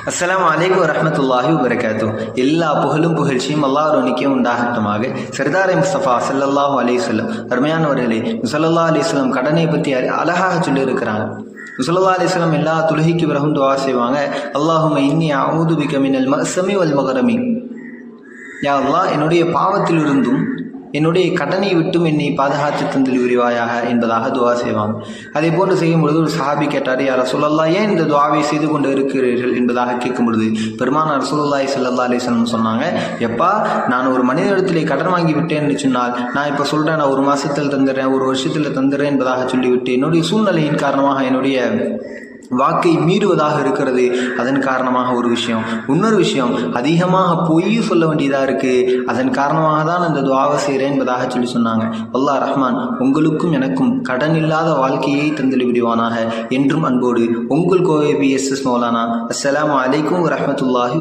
அஸ்ஸலாமு அலைக்கும் வரஹ்மத்துல்லாஹி வபரகாத்துஹு. எல்லா புகழும் புகழ்ச்சியும் அல்லாஹ் ஒருவனுக்கே உண்டாகட்டுமாக. சர்தாரே முஸ்தபா ஸல்லல்லாஹு அலைஹி வஸல்லம் அருமையானவர்களே, ஸல்லல்லாஹு அலைஹி வஸல்லம் கடனை பற்றி அழகாக சொல்லியிருக்கிறாங்க. ஸல்லல்லாஹு அலைஹி வஸல்லம் எல்லா தொழுகைக்கு பிறகும் துஆ செய்வாங்க. அல்லாஹும்ம இன்னி அஊது பிக மினல் மஅஸமி வல் மகரமி. யா அல்லாஹ், என்னுடைய பாவத்திலிருந்தும் என்னுடைய கடனை விட்டும் என்னை பாதுகாத்து தந்தல் உரிவாயாக என்பதாக துவா செய்வாங்க. அதே போன்று செய்யும் பொழுது ஒரு சஹாபி கேட்டார், யா ரசூலல்லாஹ், ஏன் இந்த துவாவை செய்து கொண்டு இருக்கிறீர்கள் என்பதாக கேட்கும் பொழுது பெருமானார் ரசூலுல்லாஹி ஸல்லல்லாஹு அலைஹி வஸல்லம் சொன்னாங்க, எப்பா, நான் ஒரு மனிதனிடத்திலே கடன் வாங்கி விட்டேன் என்று சொன்னால், நான் இப்போ சொல்கிறேன், நான் ஒரு மாதத்தில் தந்துடுறேன், ஒரு வருஷத்தில் தந்துடுறேன் என்பதாக சொல்லிவிட்டு என்னுடைய சூழ்நிலையின் காரணமாக என்னுடைய வாக்கை மீறுவதாக இருக்கிறது. அதன் காரணமாக ஒரு விஷயம். இன்னொரு விஷயம், அதிகமாக பொய் சொல்ல வேண்டியதாக இருக்குது. அதன் காரணமாக தான் அந்த துஆவை செய்கிறேன் என்பதாக சொன்னாங்க. அல்லாஹ் ரஹ்மான் உங்களுக்கும் எனக்கும் கடன் இல்லாத வாழ்க்கையை தந்தளி விடுவானாக. என்றும் அன்போடு உங்கள் கோவை BSS மௌலானா. அஸ்ஸலாமு அலைக்கும் வரஹ்மத்துல்லாஹி